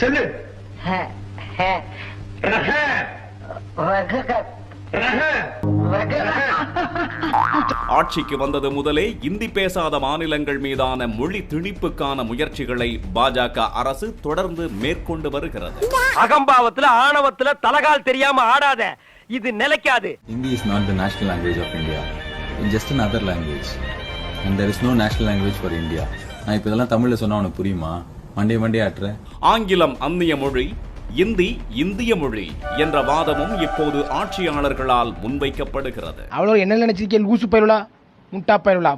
சொல்லு. ஆட்சிக்கு வந்தது முதலே இந்தி பேசாத மாநிலங்கள் மீதான மொழி திணிப்புக்கான முயற்சிகளை பாஜக அரசு தொடர்ந்து மேற்கொண்டு வருகிறது. அகம்பாவத்துல ஆணவத்துல தலகால் தெரியாம ஆடாத, இது நிலைக்காது. Hindi is not the national language of India. It's just another language. And there is no national language for India. நான் இப்ப இதெல்லாம் தமிழ்ல சொன்னா உனக்கு புரியுமா? மண்டே ஆட்ற. ஆங்கிலம் அந்நிய மொழி, இந்தி இந்திய மொழி என்ற வாதமும் இப்போது ஆட்சியாளர்களால் முன்வைக்கப்படுகிறது. அவ்வளோ என்ன நினைச்சிருக்கேன்? லூசு பயிலுலா, முட்டா பயிலா,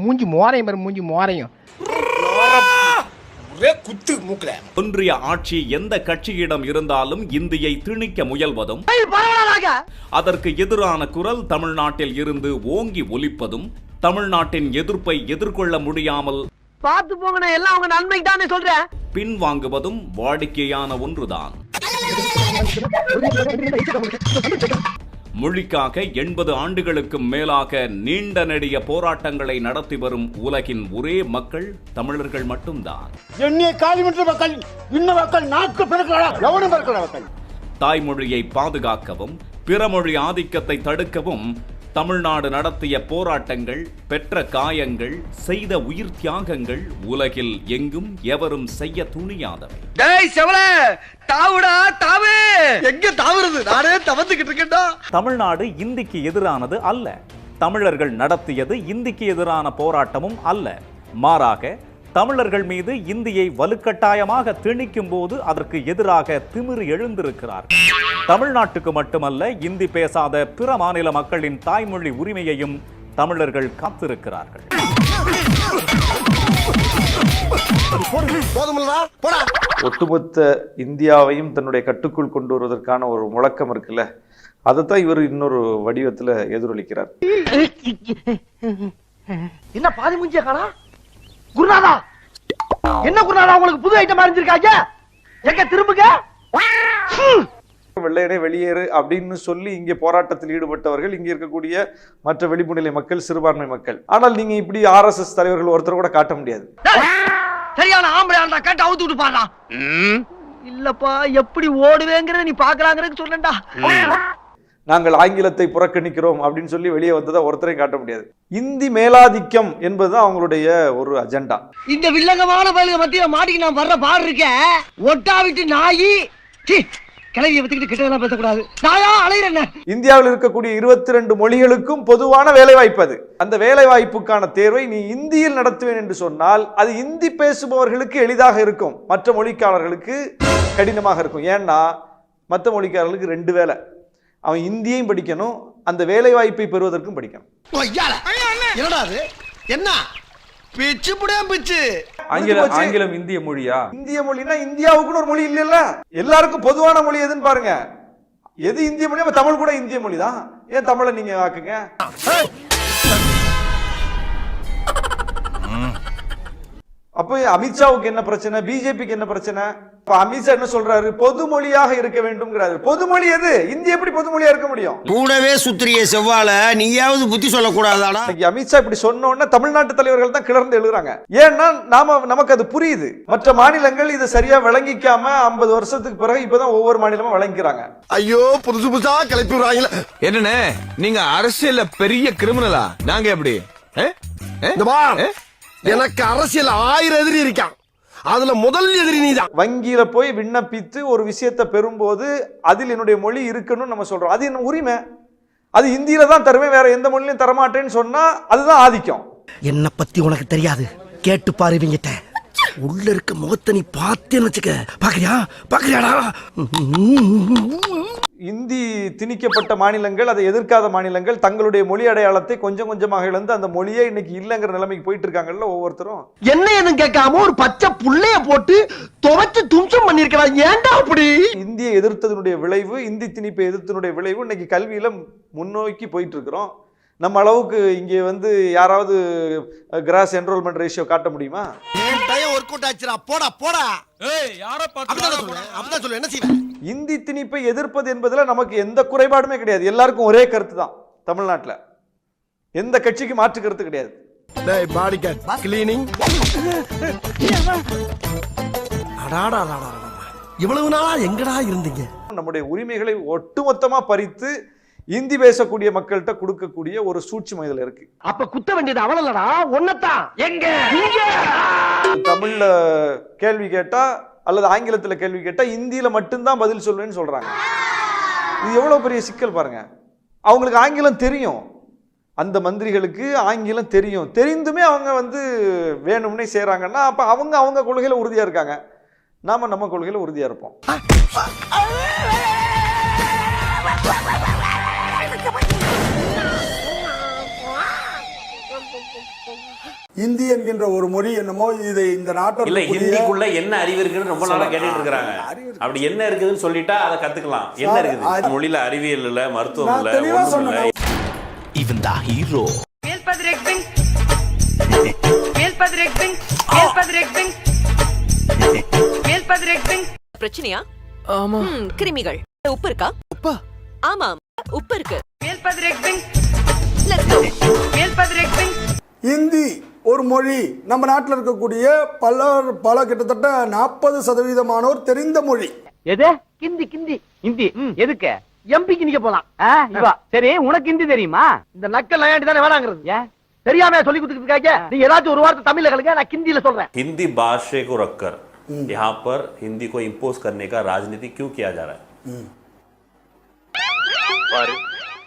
மூஞ்சி மோரையும் மூஞ்சி மோரையும் குத்து மூக்கல. ஒன்றிய ஆட்சி எந்த கட்சியிடம் இருந்தாலும் இந்தியை திணிக்க முயல்வதும், அதற்கு எதிரான குரல் தமிழ்நாட்டில் இருந்து ஓங்கி ஒலிப்பதும், தமிழ்நாட்டின் எதிர்ப்பை எதிர்கொள்ள முடியாமல் பார்த்து போங்க, நான் எல்லாம் அவங்க நன்மைக்கு தானே சொல்றேன், பின்வாங்குவதும் வாடிக்கையான ஒன்றுதான். மொழிக்காக 80 ஆண்டுகளுக்கு மேலாக நீண்ட நெடிய போராட்டங்களை நடத்தி வரும் உலகின் ஒரே மக்கள் தமிழர்கள் மட்டும்தான். தாய்மொழியை பாதுகாக்கவும் பிறமொழி ஆதிக்கத்தை தடுக்கவும் தமிழ்நாடு நடத்திய போராட்டங்கள், பெற்ற காயங்கள், செய்த உயிர் தியாகங்கள் உலகில் எங்கும் எவரும் செய்ய துணியாதவை. தமிழ்நாடு இந்திக்கு எதிரானது அல்ல. தமிழர்கள் நடத்தியது இந்திக்கு எதிரான போராட்டமும் அல்ல. மாறாக தமிழர்கள் மீது இந்தியை வலுக்கட்டாயமாக திணிக்கும் போது அதற்கு எதிராக திமிரு எழுந்திருக்கிறார். தமிழ்நாட்டுக்கு மட்டுமல்ல, இந்தி பேசாத பிற மாநில மக்களின் தாய்மொழி உரிமையையும் தமிழர்கள் காத்திருக்கிறார்கள். ஒட்டுமொத்த இந்தியாவையும் தன்னுடைய கட்டுக்குள் கொண்டு வருவதற்கான ஒரு முழக்கம் இருக்குல்ல, அதைத்தான் இவர் இன்னொரு வடிவத்துல எதிரொலிக்கிறார். என்ன பாதி மூஞ்சிய காணா? குருநாதா, என்ன குருநாதா உங்களுக்கு புது ஐட்டம் அறிஞ்சிருக்காங்க? எங்க திரும்புங்க. வெள்ளையனே வெளியேறு அப்படின்னு சொல்லி இங்கே போராட்டத்தில் ஈடுபட்டவர்கள் இங்க இருக்கக்கூடிய மற்ற வெளிமுநிலை மக்கள், சிறுபான்மை மக்கள். ஆனால் நீங்க இப்படி RSS தலைவர்கள் ஒருத்தர் கூட காட்ட முடியாது. சரியான ஆம்பளை ஆண்டா கேட்டு அவுத்து விட்டு பாடலாம். இல்லப்பா, எப்படி ஓடுவேங்கிறத நீ பாக்கலாங்கிறதுக்கு சொல்லண்டா. நாங்கள் ஆங்கிலத்தை புறக்கணிக்கிறோம் அப்படின்னு சொல்லி வெளியே வந்ததை ஒருத்தரையும் காட்ட முடியாது. இந்தி மேலாதிக்கம் என்பதுதான் அவங்களுடைய ஒரு அஜெண்டா. இந்த வில்லங்கமான பயிலுக மத்தியில மாட்டிக்கு நான் வர்ற பாடு இருக்க ஒட்டா விட்டு நாயி கிளவியை பத்திக்கிட்டு கிட்டதெல்லாம் பேசக்கூடாது. நாயா அலையிறேன். இந்தியாவில் இருக்கக்கூடிய 22 மொழிகளுக்கும் பொதுவான வேலை வாய்ப்பு. அது அந்த வேலை வாய்ப்புக்கான தேர்வை நீ இந்தியில் நடத்துவேன் என்று சொன்னால் அது இந்தி பேசுபவர்களுக்கு எளிதாக இருக்கும், மற்ற மொழிக்காரர்களுக்கு கடினமாக இருக்கும். ஏன்னா மற்ற மொழிக்காரர்களுக்கு 2 வேலை. அவன் இந்தியையும் படிக்கணும், அந்த வேலை வாய்ப்பை பெறுவதற்கும் படிக்கணும். என்ன பிச்சு புடியா பிச்சு? ஆங்கிலம் இந்திய மொழியா? இந்திய மொழினா இந்தியாவுக்குன்னு ஒரு மொழி இல்லைல்ல, எல்லாருக்கும் பொதுவான மொழி எதுன்னு பாருங்க. எது இந்திய மொழி? அப்ப தமிழ் கூட இந்திய மொழி தான். ஏன் தமிழை நீங்க ஆக்குங்க? அப்ப அமித்ஷாவுக்கு என்ன பிரச்சனை? பிஜேபிக்கு என்ன பிரச்சனை? அமித்ஷா என்ன சொல்றாரு? பொது மொழியாக இருக்க வேண்டும்ங்கிறாரு. பொது மொழி எது? இந்தி எப்படி பொது மொழியா இருக்க முடியும்? கூடவே சுத்திரிய செவ்வாழ நீயாவது புத்தி சொல்லக்கூடாதாடா? அமித்ஷா இப்படி சொன்ன உடனே தமிழ்நாட்டு தலைவர்கள் தான் கிளர்ந்து எழுதுறாங்க. ஏன்னா நமக்கு அது புரியுது. மற்ற மாநிலங்கள் இதை சரியா விளங்கிக்காம 50 வருஷத்துக்கு பிறகு இப்பதான் ஒவ்வொரு மாநிலமும் விளங்கிக்கிறாங்க. ஐயோ, புதுசு புதுசா கிளப்பி விடுறாங்க. என்னன்னு நீங்க அரசியல்ல பெரிய கிரிமினலா? நாங்க எப்படி? எனக்கு அரசியல் 1000 எதிரி இருக்கான், அதுல முதல் எதிரி நீதான். வங்கியில போய் விண்ணப்பித்து ஒரு விஷயத்தை பெறும்போது அதில் என்னுடைய மொழி இருக்குன்னு நம்ம சொல்றோம். அது என்ன உரிமை? அது இந்தியில தான் தருவேன், வேற எந்த மொழியிலும் தரமாட்டேன்னு சொன்னா அதுதான் ஆதிக்கம். என்ன பத்தி உனக்கு தெரியாது, கேட்டு பாருவீங்கிட்ட. உள்ள இருக்க முகத்தை நீ பார்த்தேன்னு வச்சுக்க. பாக்குறியாடா? இந்தி திணிக்கப்பட்ட மாநிலங்கள், அதை எதிர்க்காத மாநிலங்கள் தங்களுடைய மொழி அடையாளத்தை கொஞ்சம் கொஞ்சமாக இழந்து அந்த மொழியே இன்னைக்கு இல்லங்கிற நிலைமைக்கு போயிட்டு இருக்காங்கல்ல ஒவ்வொருத்தரும். என்ன எதுவும் கேட்காம ஒரு பச்சை புள்ளைய போட்டு துவைச்சு தும்சம் பண்ணிருக்கலாம். ஏன்டா அப்படி? இந்தியை எதிர்த்ததனுடைய விளைவு, இந்தி திணிப்பை எதிர்த்தனுடைய விளைவு இன்னைக்கு கல்வியில முன்னோக்கி போயிட்டு இருக்கிறோம். நம்ம அளவுக்கு இங்கே யாராவது கிராஸ் என்ரோல்மெண்ட் ரேஷியோ காட்ட முடியுமா? இந்தி திணிப்பை எதிர்ப்பது என்பதுல நமக்கு எந்த குறைபாடுமே கிடையாது. எல்லாருக்கும் ஒரே கருத்து தான். தமிழ்நாட்டில் எந்த கட்சிக்கு மாற்று கருத்து கிடையாது. டேய் பாடி கார்டு கிளீனிங். இவ்வளவு நாளா எங்கடா இருந்தீங்க? நம்முடைய உரிமைகளை ஒட்டுமொத்தமா பறித்து இந்தி பேசக்கூடிய மக்கள்கிட்ட கொடுக்கக்கூடிய ஒரு சூட்சுமம் இதுல இருக்கு. அப்ப குத்த வேண்டியது அவளல்லடா, ஒன்னதான். எங்க தமிழ்ல கேள்வி கேட்டா அல்லது ஆங்கிலத்துல கேள்வி கேட்டா இந்தியில மட்டும்தான் பதில் சொல்லுவேன்னு சொல்றாங்க. இது எவ்வளவு பெரிய சிக்கல் பாருங்க. அவங்களுக்கு ஆங்கிலம் தெரியும், அந்த மந்திரிகளுக்கு ஆங்கிலம் தெரியும், தெரிந்துமே அவங்க வேணும்னே செய்றாங்கன்னா அப்ப அவங்க கொள்கையில உறுதியா இருக்காங்க, நாம நம்ம கொள்கையில உறுதியா இருப்போம். இந்தி என்கின்ற ஒரு மொழி என்னமோ இது இந்த நாட்டில் இல்ல ஹிந்திக்குள்ள என்ன அறிவு இருக்குன்னு ரொம்ப நாளா கேட்டுட்டு இருக்காங்க. அப்படி என்ன இருக்குதுன்னு சொல்லிட்டா அதை கத்துக்கலாம். என்ன இருக்குது மொழியில? அறிவியல் இல்ல, மருத்துவம் இல்ல, ஒண்ணும் இல்ல. இவன் தான் ஹீரோ. பிரச்சனையா? ஆமா. கிருமிகள். உப்பு இருக்கா? உப்பா? ஆமா, உப்பு இருக்கு. இந்தி ஒரு மொழி நம்ம நாட்டில் இருக்கக்கூடிய பல கிட்டத்தட்ட 40% தெரிந்த மொழி. எது? கிந்தி கிந்தி ஹிந்தி எதுக்கு? எம்பிக்கு நிக்க போலாம். சரி, உனக்கு ஹிந்தி தெரியுமா? இந்த நக்கல் நயாண்டி தானே வேணாங்கிறது. ஏன் தெரியாம சொல்லி கொடுத்துருக்காங்க? நீ ஏதாச்சும் ஒரு வார்த்தை தமிழ்ல கலங்க, நான் ஹிந்தியில சொல்றேன். हिंदी भाषा को रखकर यहाँ पर हिंदी को इम्पोज करने का राजनीति क्यों किया जा रहा है? பாரு,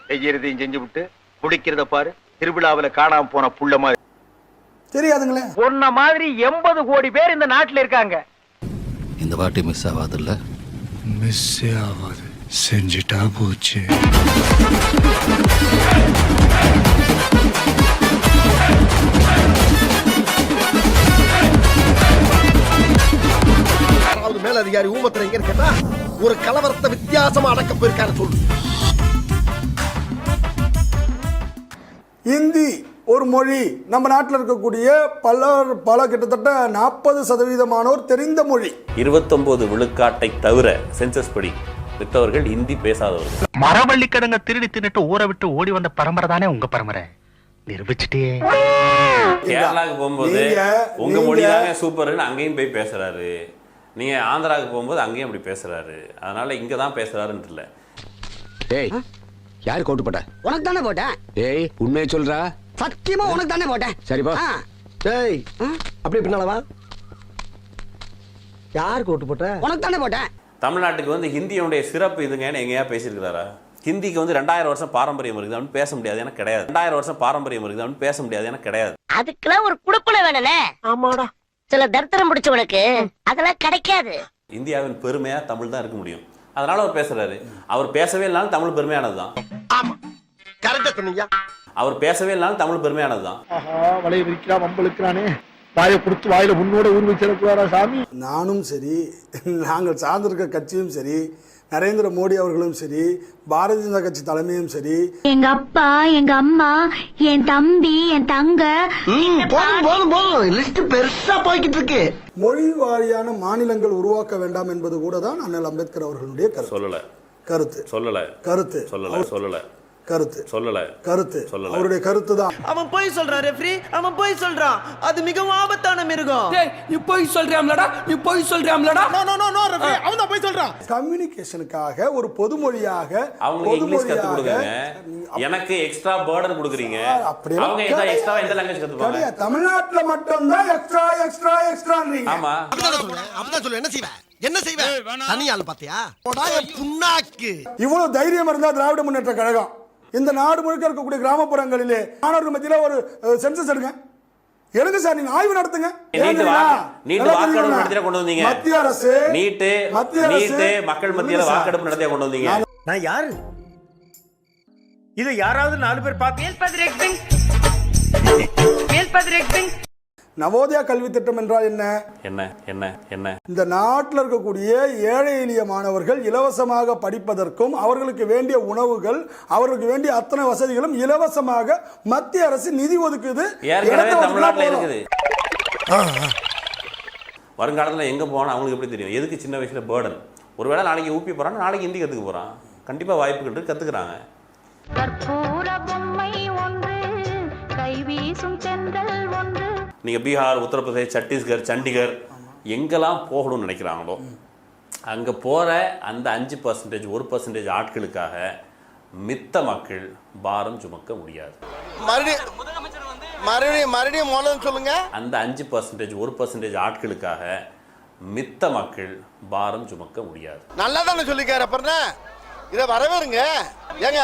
செய்யறதையும் செஞ்சு விட்டு குடிக்கிறத பாரு. திருவிழாவில காணாம போன புள்ள மாதிரி தெரியாதுங்களே. சொன்ன மாதிரி 80 கோடி பேர் இந்த நாட்டுல இருக்காங்க. இந்த வாட்டி மிஸ் ஆகாதுல்ல? மிஸ் ஆகாது, செஞ்சுட்டா போச்சு. மேல அதிகாரி ஊமத்துல எங்க கேட்டா ஒரு கலவரத்தை வித்தியாசமா அடக்க போயிருக்காரு சொல்லு. இந்தி ஒரு மொழி நம்ம நாட்டில் இருக்கக்கூடிய பல கிட்டத்தட்ட 40% தெரிந்த மொழி. 29 விழுக்காட்டை தவிர சென்சஸ் படி மித்தவர்கள் ஹிந்தி பேசாதவர்கள். மரவள்ளி கிழங்க திருடி தின்னுட்டு ஊரை விட்டு ஓடி வந்த பரம்பரை தானே உங்க பரம்பரை. நிரூபிச்சுட்டே கேரளாவுக்கு போகும்போது உங்க மொழி தாங்க சூப்பர்னு அங்கேயும் போய் பேசுறாரு. நீங்க ஆந்திராவுக்கு போகும்போது அங்கேயும் அப்படி பேசுறாரு. அதனால இங்க தான் பேசுறாருன்னு இல்ல. டேய், யார் கோட்டு போட்ட? உனக்கு தானே போட்டேன். டேய், உண்மையை சொல்றா. சத்தியமா உனக்கு தானே போட்டேன். சரிப்பா. டேய், அப்படியே பின்னாலவா? யார் கோட்டு போட்ட? உனக்கு தானே போட்டேன். தமிழ்நாட்டுக்கு ஹிந்தியோடைய சிறப்பு இதுங்கன்னு எங்கேயா பேசியிருக்கிறாரா? ஹிந்திக்கு 2000 வருஷம் பாரம்பரியம் இருக்குது, அவனு பேச முடியாது, எனக்கு கிடையாது. 2000 வருஷம் பாரம்பரியம் இருக்குது, அவனு பேச முடியாது, எனக்கு கிடையாது. அதுக்கெல்லாம் ஒரு குடுப்புல வேணும்னே. ஆமாடா, சில தர்த்தரம் பிடிச்சவனுக்கு அதெல்லாம் கிடைக்காது. இந்தியாவின் பெருமையா தமிழ் தான் இருக்க முடியும். அதனால அவர் பேசுறாரு. அவர் பேசவே இல்லைனாலும் தமிழ் பெருமையானதுதான். ஆமா, கரெக்டா சொன்னீங்க. அவர் பேசவே இல்லைனாலும் தமிழ் பெருமையானதுதான். வலைய விரிக்கிறா, வம்பளுக்கிறானே, வாயை கொடுத்து வாயில உன்னோட ஊர் வச்சிருக்குவாரா சாமி? நானும் சரி, நாங்கள் சார்ந்திருக்க கட்சியும் சரி, நரேந்திர மோடி அவர்களும் சரி, பாரதிய ஜனதா கட்சி தலைமையும் சரி, எங்க அப்பா, எங்க அம்மா, என் தம்பி, என் தங்க, போதும் லிஸ்ட் பெருசா போய்கிட்டு இருக்கு. மொழி வாரியான மாநிலங்கள் உருவாக்க வேண்டாம் என்பது கூட தான் அண்ணல் அம்பேத்கர் அவர்களுடைய அவருடைய கருத்து தான். அவன் போய் சொல்றான் ரெஃப்ரி, அவன் போய் சொல்றான். அது மிகவும் ஆபத்தான மிருகம். நீ போய் சொல்றியாம்லடா, நீ போய் சொல்றியாம்லடா. நோ ரெஃப்ரி, அவன் தான் போய் சொல்றான். கம்யூனிகேஷனுக்காக ஒரு பொதுமொழியாக அவங்களுக்கு இங்கிலீஷ் கத்து கொடுங்க. எனக்கு எக்ஸ்ட்ரா பர்டன் கொடுக்குறீங்க. அவங்க எந்த எக்ஸ்ட்ரா எந்த லாங்குவேஜ் கத்துப்பாங்க? தமிழ்நாட்டுல மட்டும் தான் எக்ஸ்ட்ரான்றீங்க. ஆமா, அப்பதான் சொல்ல. என்ன செய்வேன் தனியால் பாத்தியா புண்ணாக்கு. இவ்வளவு தைரியம் இருந்தா திராவிட முன்னேற்ற கழகம் இந்த நாடு முழுக்க இருக்கக்கூடிய கிராமப்புறங்களிலே மாணவர்கள் மத்தியில ஒரு சென்சஸ் எடுங்க சார், நீங்க ஆய்வு நடத்துங்க. மத்திய அரசு மக்கள் மத்தியில வாக்கெடுப்பு நடத்தியா கொண்டு வந்தீங்க. நான் யாரு? இது யாராவது 4 பேர் பார்த்து நவோதயா கல்வி திட்டம் என்றால் என்ன? இந்த நாட்டில் இருக்கக்கூடிய ஏழை எளிய மாணவர்கள் இலவசமாக படிப்பதற்கும் அவர்களுக்கு வேண்டிய உணவுகள், அவர்களுக்கு வேண்டிய அத்தனை வசதிகளும் இலவசமாக மத்திய அரசு நிதி ஒதுக்குது. வருங்காலத்தில் எங்க போனா அவங்களுக்கு எப்படி தெரியும்? எதுக்கு சின்ன வயசுல பேர்டன்? ஒருவேளை நாளைக்கு ஊப்பி போறான், நாளைக்கு ஹிந்தி கத்துக்க போறான். கண்டிப்பா வாய்ப்புகள் இருக்கு, கத்துக்கிறாங்க. கற்பூர பொம்மை ஒன்று கைவீசும் சென்றல் நீங்கள் பீகார், உத்தரப்பிரதேஷ், சத்தீஸ்கர், சண்டிகர் எங்கெல்லாம் போகணும்னு நினைக்கிறாங்களோ அங்கே போகிற அந்த 5%, 1% ஆட்களுக்காக மித்த மக்கள் பாரம் சுமக்க முடியாது. மறுபடியும் மூலம் சொல்லுங்க. அந்த 5%, 1% ஆட்களுக்காக மித்த மக்கள் பாரம் சுமக்க முடியாது. நல்லா தானே சொல்லிக்காரு. அப்புறம் இதை வரவேறுங்க. ஏங்க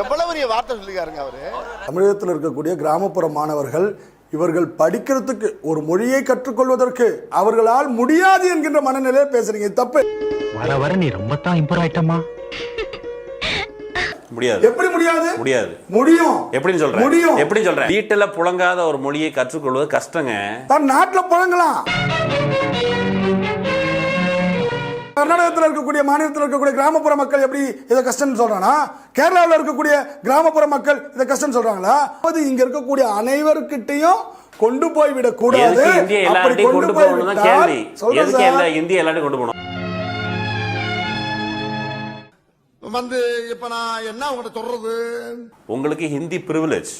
எவ்வளவு பெரிய வார்த்தை சொல்லிக்காருங்க அவரு. தமிழகத்தில் இருக்கக்கூடிய கிராமப்புற மாணவர்கள் இவர்கள் படிக்கிறதுக்கு ஒரு மொழியை கற்றுக்கொள்வதற்கு அவர்களால் முடியாது என்கின்ற மனநிலையை பேசுறீங்க. தப்பு. வர வர நீ ரொம்ப தான் இம்ப்ரூவ் ஆயிட்டமா. முடியாது. எப்படி முடியாது? முடியாது. முடியும். எப்படின்னு சொல்றேன்? முடியும். எப்படி சொல்றேன்? வீட்டுல புழங்காத ஒரு மொழியை கற்றுக்கொள்வது கஷ்டங்க. தான் நாட்டுல புழங்கலாம். கர்நாடகத்தில் இருக்கக்கூடிய மாநிலத்தில் இருக்கக்கூடிய கிராமப்புற மக்கள் எப்படி இதை கஷ்டம் சொல்றானா? கேரளாவில் இருக்கக்கூடிய கிராமப்புற மக்கள் இதை கஷ்டம் சொல்றாங்களா? அது இங்க இருக்கக்கூடிய அனைவருக்கிட்டையும் கொண்டு போய் விட கூடாது. இந்தியா எல்லாரையும் கொண்டு போகணும் தான் கேள்வி. எதுக்கு இந்தியா எல்லாரையும் கொண்டு போகணும்? வந்து இப்ப நான் என்ன உங்கள்கிட்ட சொல்றது? உங்களுக்கு ஹிந்தி பிரிவிலேஜ்,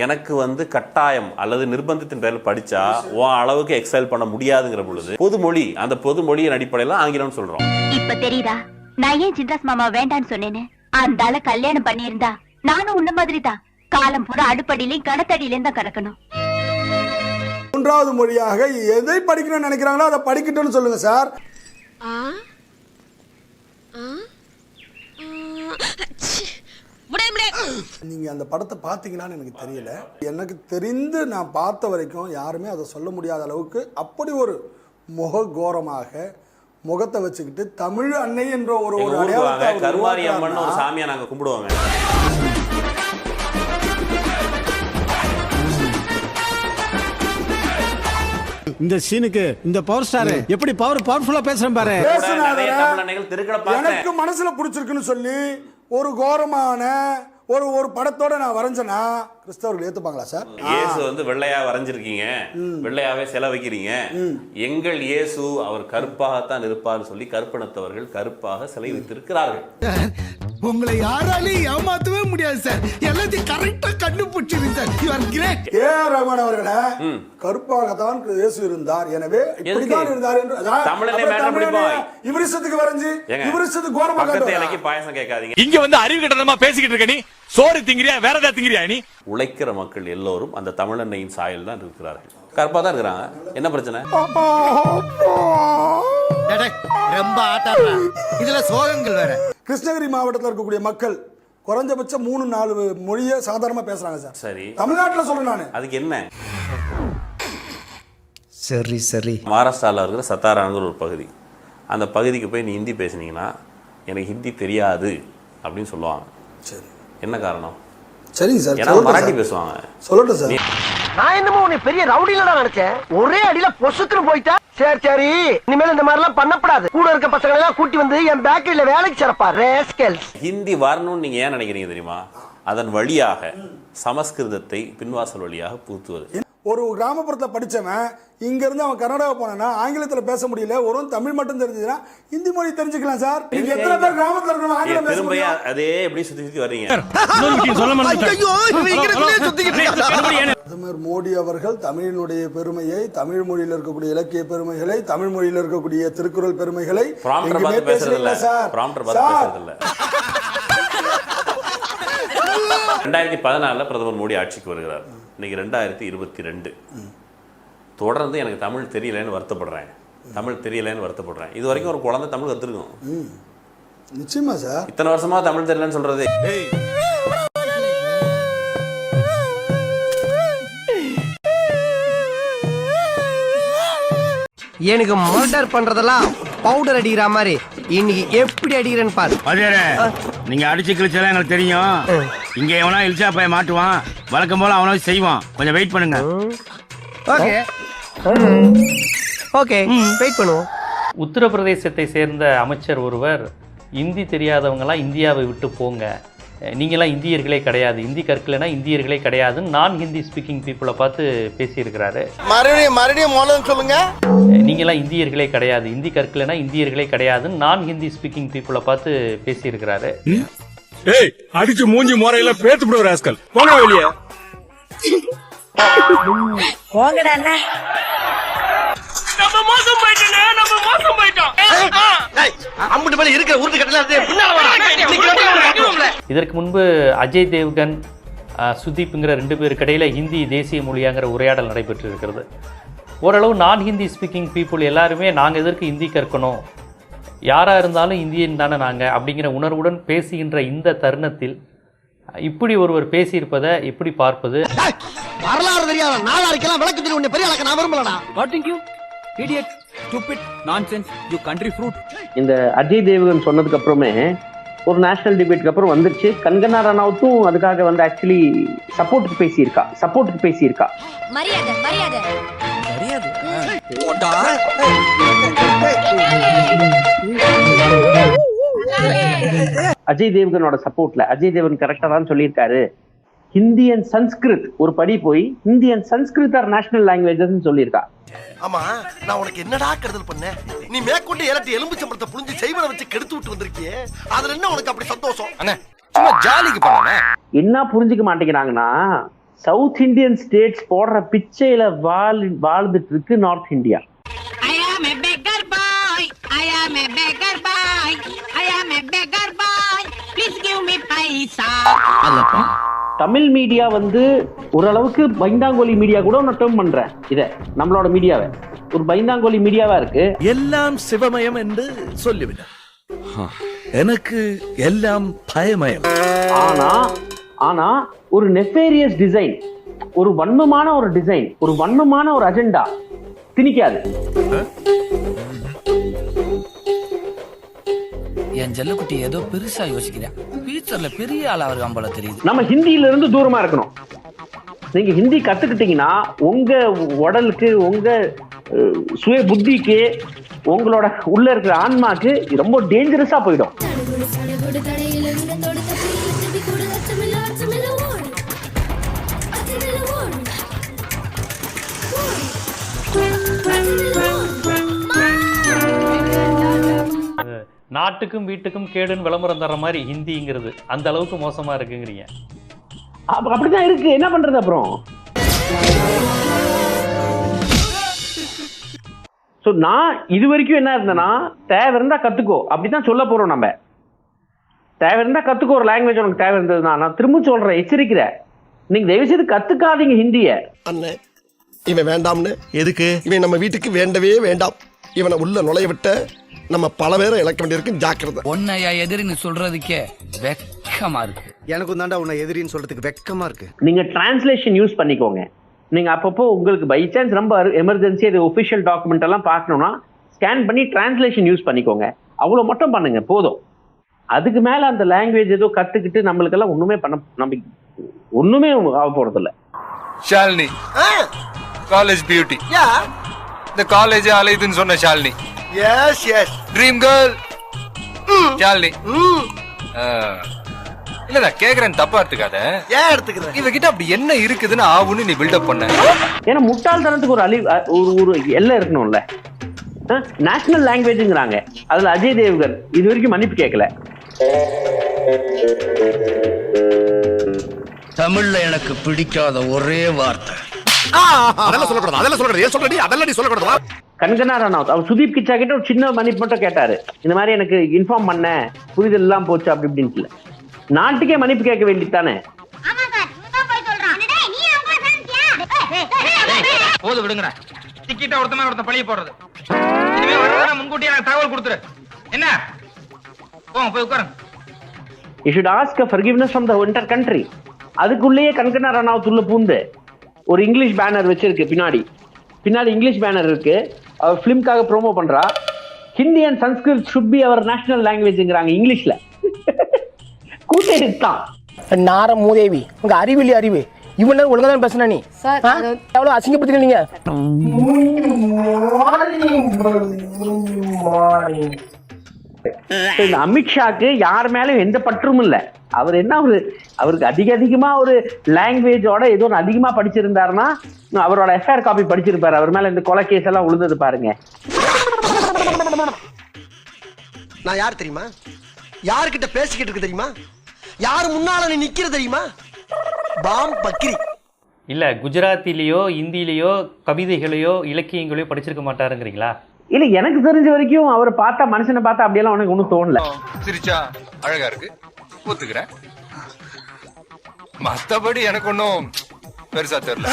எனக்கு வந்து கட்டாயம் அல்லது நிர்பந்தத்தின் பேரில் படிச்சா உன் அளவுக்கு எக்ஸல் பண்ண முடியாதுங்கிற பொழுது பொதுமொழி, அந்த பொதுமொழியின் அடிப்படையில் ஆங்கிலம் சொல்றோம். இப்ப தெரியுதா நான் ஏன் சின்ராஸ் மாமா வேண்டான்னு சொன்னேன்னு? அந்த ஆள கல்யாணம் பண்ணியிருந்தா நானும் உன்ன மாதிரி தான் காலம் பூரா அடுப்படியிலையும் கணத்தடியிலையும் தான் கிடக்கணும். 3வது மொழியாக எதை படிக்கணும்னு நினைக்கிறாங்களோ அதை படிக்கட்டும்னு சொல்லுங்க சார். நீங்க அந்த படத்தை பார்த்தீங்களான்னு எனக்கு தெரியல. எனக்கு தெரிந்து நான் பார்த்த வரைக்கும் யாருமே அதை சொல்ல முடியாத அளவுக்கு அப்படி ஒரு முககோரமாக முகத்தை வச்சுக்கிட்டு தமிழ் அன்னை என்ற ஒரு கருமாரி அம்மன் ஒரு சாமியை நாங்க கும்பிடுவாங்க. இந்த சீனுக்கு இந்த பவர் ஸ்டார் எப்படி பவர்ஃபுல்லா பேசுறேன் பாரு. எனக்கு மனசுல பிடிச்சிருக்குன்னு சொல்லி ஒரு கோரமான ஒரு படத்தோட நான் வரைஞ்சனா கிறிஸ்தவர்கள் ஏத்துப்பாங்களா சார்? இயேசு வந்து வெள்ளையா வரைஞ்சிருக்கீங்க, வெள்ளையாவே சிலை வைக்கிறீங்க. எங்கள் இயேசு அவர் கருப்பாகத்தான் இருப்பார் சொல்லி கருப்பினத்தவர்கள் கருப்பாக சிலை வைத்திருக்கிறார்கள். உங்களை யாராலையும் ஏமாத்தவே முடியாது சார். எல்லாத்தையும் கரெக்டா கண்டுபிடிச்சிருங்க sir. You are great. AR Rahman அவர்களே, கருப்பாகத்தான் இயேசு இருந்தார், எனவே இப்படிதான் இருந்தார் என்று தமிழனே மேடம் பிடிப்பாய். இவரிசத்துக்கு வரைஞ்சி இவரிசத்துக்கு கோரமா பக்கத்துல எனக்கு பாயசம் கேட்காதீங்க. இங்க வந்து அறிவு கட்டணமா பேசிக்கிட்டு இருக்க நீ. சோறு திங்கிறியா வேற ஏதாவது திங்கிறியா நீ? உழைக்கிற மக்கள் எல்லோரும் அந்த தமிழன்னையின் சாயல் தான் இருக்கிறார்கள். கருப்பா தான் இருக்கிறாங்க. என்ன பிரச்சனை? ரொம்ப ஆட்டாடுற. இதுல சோகங்கள் வேற. கிருஷ்ணகிரி மாவட்டத்தில் இருக்கக்கூடிய மக்கள் குறைஞ்சபட்சம் 3-4 மொழியை சாதாரணமா பேசுறாங்க சார். சரி, தமிழ்நாட்டில் சொல்றேன் நானு. அதுக்கு என்ன? சரி மகாராஷ்டிராவில் இருக்கிற சத்தாராங்கிற ஒரு பகுதி, அந்த பகுதிக்கு போய் நீ ஹிந்தி பேசுனீங்கன்னா எனக்கு ஹிந்தி தெரியாது அப்படின்னு சொல்லுவாங்க. சரி, என்ன காரணம்? சரிங்க சார். ஏன்னா மராட்டி பேசுவாங்க. சொல்லட்டும் சார். நான் என்னமோ உன்னை பெரிய ரவுடில நினைச்சேன். ஒரே அடியில பொசுக்குன்னு போயிட்டா. சரி, இனிமேல் இந்த மாதிரி எல்லாம் பண்ணப்படாது. கூட இருக்க பசங்களை எல்லாம் கூட்டி வந்து என் பேக்கரியில வேலைக்கு சேர்ப்பா. ஹிந்தி வரணும்னு நீங்க ஏன் நினைக்கிறீங்க தெரியுமா? அதன் வழியாக சமஸ்கிருதத்தை பின்வாசல் வழியாக புகுத்துவது. ஒரு கிராமப்புறத்தில் படிச்சவன் இங்க இருந்து அவன் கர்நாடகா போனா ஆங்கிலத்தில் பேச முடியல, ஒரு தமிழ் மட்டும் தெரிஞ்சதுன்னா ஹிந்தி மொழி தெரிஞ்சுக்கலாம் சார். நீங்க எத்தனை பேர் கிராமத்தில் இருக்கணும் ஆங்கிலம் பேச முடியும்? அதே எப்படி சுத்தி சுத்தி வர்றீங்க? பிரதமர் மோடி அவர்கள் தமிழினுடைய பெருமையை, தமிழ் மொழியில் இருக்கக்கூடிய இலக்கிய பெருமைகளை, தமிழ் மொழியில் இருக்கக்கூடிய திருக்குறள் பெருமைகளை பேசுறதில்ல சார். 2014 பிரதமர் மோடி ஆட்சிக்கு வருகிறார். இன்னைக்கு 2022. தொடர்ந்து எனக்கு தமிழ் தெரியலன்னு வருத்தப்படுறேன். இது வரைக்கும் ஒரு குழந்தை தமிழ் கத்துருக்கும். நிச்சயமா சார். இத்தனை வருஷமா தமிழ் தெரியலன்னு சொல்றது. எனக்கு மர்டர் பண்றதெல்லாம் பவுடர் அடிக்கிற மாதிரி இன்னைக்கு எப்படி அடிக்கிறேன்னு பாரு. நீங்க அடிச்சு கிழிச்சாலும் எனக்கு தெரியும். இங்க எவனா இழிச்சா போய் மாட்டுவான். வழக்கம் போல அவனாவது செய்வான். கொஞ்சம் வெயிட் பண்ணுங்க. ஓகே வெயிட் பண்ணுவோம். உத்தரப்பிரதேசத்தை சேர்ந்த அமைச்சர் ஒருவர் இந்தி தெரியாதவங்கலாம் இந்தியாவை விட்டு போங்க, நீங்களாம் இந்தியர்களே கிடையாது, இந்தி கற்கலைன்னா இந்தியர்களே கிடையாதுன்னு நான் ஹிந்தி ஸ்பீக்கிங் பீப்புளை பார்த்து பேசியிருக்கிறாரு. மறுபடியும் மூலம் சொல்லுங்க. நீங்களாம் இந்தியர்களே கிடையாது, இந்தி கற்கலைன்னா இந்தியர்களே கிடையாதுன்னு நான் ஹிந்தி ஸ்பீக்கிங் பீப்புளை பார்த்து பேசியிருக்கிறாரு. அடிச்சு மூஞ்சி முறையில பேத்து விடுற ராஸ்கல். போங்க வெளியே. போங்கடா அண்ணா. இதற்கு முன்பு அஜய் தேவ்கன் சுதீப்ங்கிற 2 பேருக்கு இடையில ஹிந்தி தேசிய மொழியாங்கிற உரையாடல் நடைபெற்று இருக்கிறது. ஓரளவு நான் ஹிந்தி ஸ்பீக்கிங் பீப்புள் எல்லாருமே நாங்கள் எதற்கு ஹிந்தி கற்கணும், யாராக இருந்தாலும் இந்தியன் தானே நாங்கள் அப்படிங்கிற உணர்வுடன் பேசுகின்ற இந்த தருணத்தில் இப்படி ஒருவர் பேசியிருப்பதை எப்படி பார்ப்பது? வரலாறு தெரியாத நாளாரிக்கெல்லாம் விளக்கு தெரியும் உன்னை பெரிய ஆளக்க நான் விரும்பலடா. இந்த அஜய் தேவ்கன் சொன்னதுக்கு அப்புறமே ஒரு நேஷனல் டிபேட்க்கு அப்புறம் வந்துருச்சு. கங்கனா ரனாவத்தும் அதுக்காக வந்து ஆக்சுவலி சப்போர்ட்டுக்கு பேசியிருக்கா. மரியாதை மரியாதை மரியாதை. அஜய் தேவ்கனோட சப்போர்ட்ல அஜய் தேவ்கன் கரெக்டா தான் சொல்லியிருக்காரு. ஹிந்தி அண்ட் சன்ஸ்கிருத் ஒரு படி போய் Hindi and Sanskrit are national languages சொல்லியிருக்கா. ஆமா நான் உனக்கு என்னடா கருதல் பண்ண? நீ மேற்கொண்டு ஏலட்டி எலும்பு சம்பளத்தை புரிஞ்சு செய்வனை வச்சு கெடுத்து விட்டு வந்திருக்கியே, அதுல என்ன உனக்கு அப்படி சந்தோஷம்? சும்மா ஜாலிக்கு பண்ண என்ன புரிஞ்சுக்க மாட்டேங்கிறாங்கன்னா, சவுத் இந்தியன் ஸ்டேட்ஸ் போடுற பிச்சையில வாழ்ந்துட்டு இருக்கு நார்த் இந்தியா. தமிழ் மீடியா வந்து ஓரளவுக்கு பைந்தாங்கோலி மீடியா கூட நான் டேர்ம் பண்றேன். இத நம்மளோட மீடியாவை ஒரு பைந்தாங்கோலி மீடியாவா இருக்கு. எல்லாம் சிவமயம் என்று சொல்லிவிட எனக்கு எல்லாம் பயமயம். ஆனா ஒரு நெஃபேரியஸ் டிசைன், ஒரு வன்மமான ஒரு அஜெண்டா திணிக்காது. என் ஜெல்லக்குட்டி ஏதோ பெருசா யோசிக்கிறேன், ஃபியூச்சர்ல பெரிய ஆளா வருவான் போல தெரியுது. நம்ம ஹிந்தியில இருந்து தூரமா இருக்கணும். நீங்க ஹிந்தி கத்துக்கிட்டீங்கன்னா உங்க உடலுக்கு, உங்க சுய புத்திக்கு, உங்களோட உள்ள இருக்கிற ஆன்மாக்கு ரொம்ப டேஞ்சரஸா போயிடும். நாட்டுக்கும் வீட்டுக்கும் கேடுன்னு விளம்பரம் தர்ற மாதிரி ஹிந்திங்கிறது அந்த அளவுக்கு மோசமா இருக்குங்கிறீங்க. அப்படிதான் இருக்கு, என்ன பண்றது அப்புறம்? நான் இது வரைக்கும் என்ன இருந்தேன்னா, தேவை இருந்தா கத்துக்கோ அப்படிதான் சொல்ல போறோம். நம்ம தேவை இருந்தா கத்துக்கோ, ஒரு லாங்குவேஜ் உனக்கு தேவை இருந்ததுன்னா. நான் திரும்ப சொல்றேன், எச்சரிக்கிறேன், நீங்க தயவு செய்து கத்துக்காதீங்க ஹிந்திய. அண்ணே இவன் வேண்டாம்னு எதுக்கு? இவன் நம்ம வீட்டுக்கு வேண்டவே வேண்டாம். இவனை உள்ள நுழைய விட்ட நம்ம பல பேரை இழக்க வேண்டியிருக்கு, ஜாக்கிரதை. உன்னையா எதிரின்னு சொல்றதுக்கே வெக்கமா இருக்கு. எனக்கும் தாண்டா உன்னை எதிரின்னு சொல்றதுக்கு வெக்கமா இருக்கு. நீங்க டிரான்ஸ்லேஷன் யூஸ் பண்ணிக்கோங்க. நீங்க அப்பப்போ உங்களுக்கு பை சான்ஸ் ரொம்ப எமர்ஜென்சி அது ஒபிஷியல் டாக்குமெண்ட் எல்லாம் பார்க்கணும்னா ஸ்கேன் பண்ணி டிரான்ஸ்லேஷன் யூஸ் பண்ணிக்கோங்க. அவ்வளவு மட்டும் பண்ணுங்க போதும். அதுக்கு மேல அந்த லாங்குவேஜ் ஏதோ கத்துக்கிட்டு நம்மளுக்கெல்லாம் ஒண்ணுமே ஆக போறது இல்ல. ஷாலினி காலேஜ் பியூட்டி, இந்த காலேஜ் அலைதுன்னு சொன்ன Shalini. Yes yes dream girl Shalini. இல்ல நான் கேக்குறேன், தப்பா எடுத்துக்காத. ஏன் எடுத்துக்கிறேன்? இவகிட்ட அப்படி என்ன இருக்குதுன்னு ஆவுன்னு நீ பில்டப் பண்ண. ஏன்னா முட்டாள்தனத்துக்கு ஒரு எல்லை இருக்கணும்ல. நேஷனல் லாங்குவேஜ்ங்கிறாங்க, அதுல அஜய் தேவ்கன் இது வரைக்கும் மன்னிப்பு கேட்கல. தமிழ்ல எனக்கு பிடிக்காத ஒரே வார்த்தை கங்கனா ரனாவத். அவர் சுதீப் கிச்சா கிட்ட ஒரு சின்ன மன்னிப்பு மட்டும் கேட்டாரு, இந்த மாதிரி எனக்கு இன்ஃபார்ம் பண்ண, புரிதல் எல்லாம் போச்சு அப்படி இப்படின்னு. நாட்டுக்கே மன்னிப்பு கேட்க வேண்டியதானே. போது விடுங்க, டிக்கெட் ஒருத்தன் பழிய போடுறது. இனிமே வரதுனா முன்கூட்டியே எனக்கு தகவல் கொடுத்துரு. என்ன போங்க போய் உட்காருங்க. You should ask a forgiveness from the entire country. அதுக்குள்ளேயே கங்கனா ரனாவத் உள்ள பூந்து ஒரு இங்கிலீஷ் பேனர் வச்சிருக்கு. பின்னாடி இங்கிலீஷ் பேனர் இருக்கு. அவர் பிலிம்காக ப்ரோமோ பண்றா. Hindi and Sanskrit should be our national languageங்கிறாங்க இங்கிலீஷ்ல. கூட்டெடுத்தான் நார மூதேவி, உங்க அறிவிலி அறிவு. இவ்வளவு ஒழுங்கா தான் பேசுன நீ. எவ்வளவு அசிங்கப்படுத்தின நீங்க. இந்த அமித்ஷாக்கு யார் மேலும் எந்த பற்றும் இல்ல. அவர் என்ன அவருக்கு அதிகமா ஒரு லாங்குவேஜோட ஏதோ அதிகமா படிச்சிருந்தாருன்னா அவரோட எஃப்ஐஆர் காப்பி படிச்சிருப்பாரு. அவர் மேல இந்த கொலை கேஸ் எல்லாம் உழுந்தது பாருங்க. நான் யார் தெரியுமா? யாருக்கிட்ட பேசிக்கிட்டு இருக்கு தெரியுமா? யாரு முன்னால நீ நிக்கிற தெரியுமா? பாம் பக்ரி. இல்ல குஜராத்திலேயோ இந்தியிலேயோ கவிதைகளையோ இலக்கியங்களையோ படிச்சிருக்க மாட்டாருங்கிறீங்களா? இல்ல எனக்கு தெரிஞ்ச வரைக்கும் அவரை பார்த்தா மனுஷனை பார்த்தா அப்படியெல்லாம் உனக்கு ஒன்றும் தோணல. சிரிச்சா அழகா இருக்கு, ஒத்துக்கிறேன். மத்தபடி எனக்கு ஒன்றும் பெருசா தெரியல.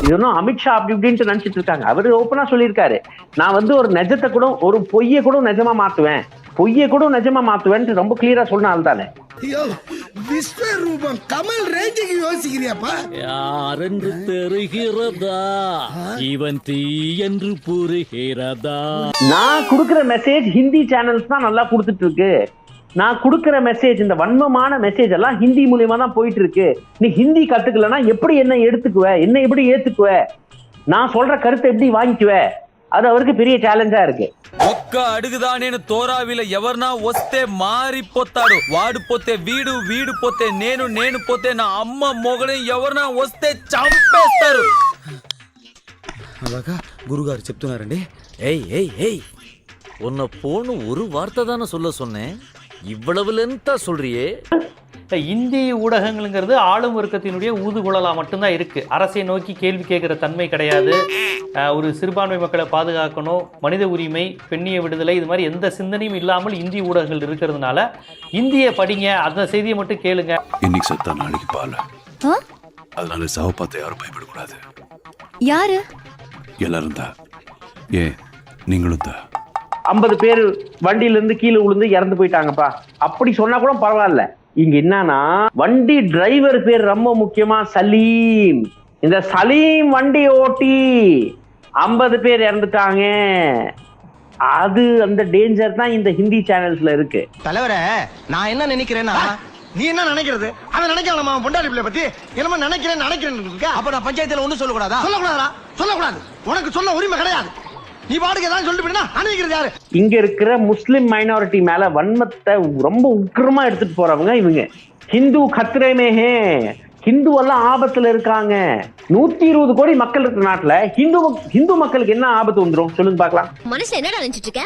இது ஒன்றும் அமித்ஷா அப்படி இப்படின்ட்டு நினைச்சிட்டு இருக்காங்க. அவரு ஓப்பனா சொல்லியிருக்காரு, நான் வந்து ஒரு நிஜத்தை கூட, ஒரு பொய்யை கூட நிஜமா மாத்துவேன், பொய்யை கூட நிஜமா மாத்துவேன் ரொம்ப கிளியரா சொன்ன ஆள் தானே. விஸ்வரூபம் கமல் ரேஞ்சுக்கு யோசிக்கிறியாப்பா? யாரென்று தெரிகிறதா, இவன் தீ என்று புரிகிறதா? நான் கொடுக்கிற மெசேஜ் ஹிந்தி சேனல்ஸ் தான் நல்லா கொடுத்துட்டு இருக்கு. நான் கொடுக்கிற மெசேஜ், இந்த வன்மமான மெசேஜ் எல்லாம் ஹிந்தி மூலியமா தான் போயிட்டு இருக்கு. நீ ஹிந்தி கத்துக்கலன்னா எப்படி என்ன எடுத்துக்குவ, என்ன எப்படி ஏத்துக்குவ, நான் சொல்ற கருத்தை எப்படி வாங்கிக்குவ? அது அவருக்கு பெரிய சேலஞ்சா இருக்கு. ఒక్క అడుగుదా నేను తోరావిల ఎవర్నా వస్తే మారిపోతాడు, వాడు పోతే వీడు, వీడు పోతే నేను, నేను పోతే నా అమ్మ మొగని ఎవరన్నా వస్తే చంపేస్తారు. అలాగా గురుగారు చెప్తున్నారండి. ఏయ్ ఏయ్ ఏయ్, உன்னை போன்னு ஒரு வார்த்தை தானே சொல்ல சொன்னேன், இவ்வளவு லென்த்தா சொல்றியே. இந்தி ஊடகங்கள்ங்கிறது ஆளும் வர்க்கத்தினுடைய ஊதுகுழலா மட்டும்தான் இருக்கு. அரசை நோக்கி கேள்வி கேட்கிற தன்மை கிடையாது. ஒரு சிறுபான்மை மக்களை பாதுகாக்கணும், மனித உரிமை, பெண்ணிய விடுதலை, இது மாதிரி எந்த சிந்தனையும் இல்லாமல் இந்தி ஊடகங்கள் இருக்கிறதுனால இந்தியை படிங்க, அந்த செய்தியை மட்டும் கேளுங்க. இன்னைக்கு செத்தா நாளைக்கு பால, அதனால சாவ பார்த்து யாரும் பயப்படக்கூடாது. யாரு? எல்லாரும் தான். ஏன் நீங்களும் தான். 50 பேர் வண்டியில இருந்து கீழே விழுந்து இறந்து போயிட்டாங்கப்பா, அப்படி சொன்னா கூட பரவாயில்ல. இங்க என்னன்னா வண்டி டிரைவர் பேர் ரொம்ப முக்கியமா, சலீம். இந்த சலீம் வண்டி ஓட்டி 50 பேர் இறந்துட்டாங்க. அது அந்த டேஞ்சர் தான் இந்த ஹிந்தி சேனல்ஸ்ல இருக்கு. தலைவரே, நான் என்ன நினைக்கிறேன்னா, நீ என்ன நினைக்கிறது? அவன் நினைக்கலாம் அவன் பொண்டாடி பிள்ளை பத்தி என்னமா நினைக்கிறேன் அப்ப நான் பஞ்சாயத்துல ஒண்ணு சொல்லக்கூடாதா? சொல்லக்கூடாதா? சொல்லக்கூடாது. உனக்கு சொல்ல உரிமை கிடையாது. நீ பாடுக்கு ஏதாவது சொல்லிட்டு போயினா அனுமதிக்கிறது யாரு? இங்க இருக்கிற முஸ்லிம் மைனாரிட்டி மேல வன்மத்தை ரொம்ப உக்கிரமா எடுத்துட்டு போறவங்க இவங்க. ஹிந்து கத்ரேமே ஹே, ஹிந்து எல்லாம் ஆபத்துல இருக்காங்க. 120 கோடி மக்கள் இருக்கிற நாட்டுல ஹிந்து மக்களுக்கு என்ன ஆபத்து வந்துரும் சொல்லுங்க பாக்கலாம். மனசுல என்னடா நினைச்சிட்டு இருக்க?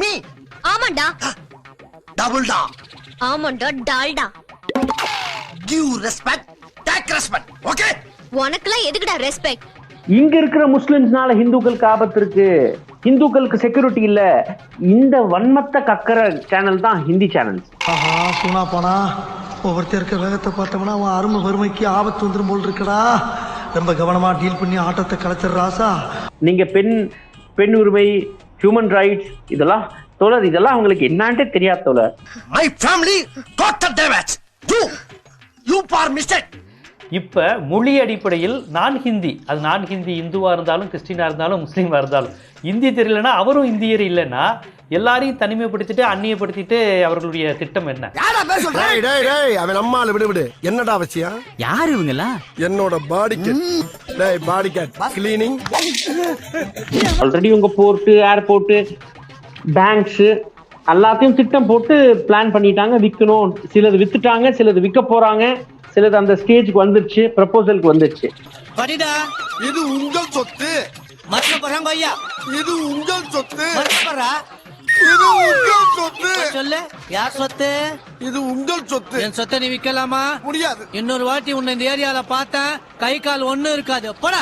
மீ ஆமாண்டா. டபுள் டா. ஆமாண்டா, Dalda. Give respect, take respect. Okay? உனக்குலாம் எதுக்குடா ரெஸ்பெக்ட்? இங்க இருக்கிற முஸ்லிம்ஸ்னால ஹிந்துக்களுக்கு ஆபத்து இருக்கு, ஹிந்துக்களுக்கு செக்யூரிட்டி இல்ல. இந்த வன்மத்தை கக்கற சேனல் தான் ஹிந்தி சேனல். ஆஹா, சூனா போனா ஒவ்வொருத்தர் இருக்க வேகத்தை பார்த்தோம்னா அவன் அருமை வறுமைக்கு ஆபத்து வந்துடும் போல் இருக்கடா. ரொம்ப கவனமா டீல் பண்ணி ஆட்டத்தை கலைச்சிடுறாசா. நீங்க பெண் உரிமை, ஹியூமன் ரைட்ஸ், இதெல்லாம் தோழர், இதெல்லாம் அவங்களுக்கு என்னான்ட்டே தெரியாது தோழர். My family total damage. You for mistake. இப்ப மொழி அடிப்படையில் நான் ஹிந்தி, அது நான் ஹிந்தி இந்துவா இருந்தாலும் கிறிஸ்டினா இருந்தாலும் முஸ்லீமா இருந்தாலும், இந்தி தெரியலன்னா அவரும் இந்தியர் இல்லைன்னா எல்லாரையும் தனிமைப்படுத்திட்டு அந்நியப்படுத்திட்டு அவர்களுடைய திட்டம் என்ன? அவன் நம்மால விடு. என்னடா அவசியம்? யாரு இவங்களா? என்னோட பாடி கிளீனிங். ஆல்ரெடி உங்க போர்ட்டு, ஏர்போர்ட், பேங்க்ஸ் எல்லாத்தையும் திட்டம் போட்டு பிளான் பண்ணிட்டாங்க. விற்கணும், சிலது வித்துட்டாங்க, சிலது விற்க போறாங்க, சிலது அந்த ஸ்டேஜ்க்கு வந்துருச்சு, ப்ரப்போசலுக்கு வந்துருச்சு. படிடா, இது உங்கள் சொத்து. மற்ற பரங்க ஐயா, இது உங்கள் சொத்து. மற்றபரா, இது உங்கள் சொத்து. சொல்லு, யார் சொத்து? இது உங்கள் சொத்து. என் சொத்தை நீ விற்கலாமா? முடியாது. இன்னொரு வாட்டி உன்னை இந்த ஏரியால பார்த்தா கை கால் ஒண்ணும் இருக்காது. போடா.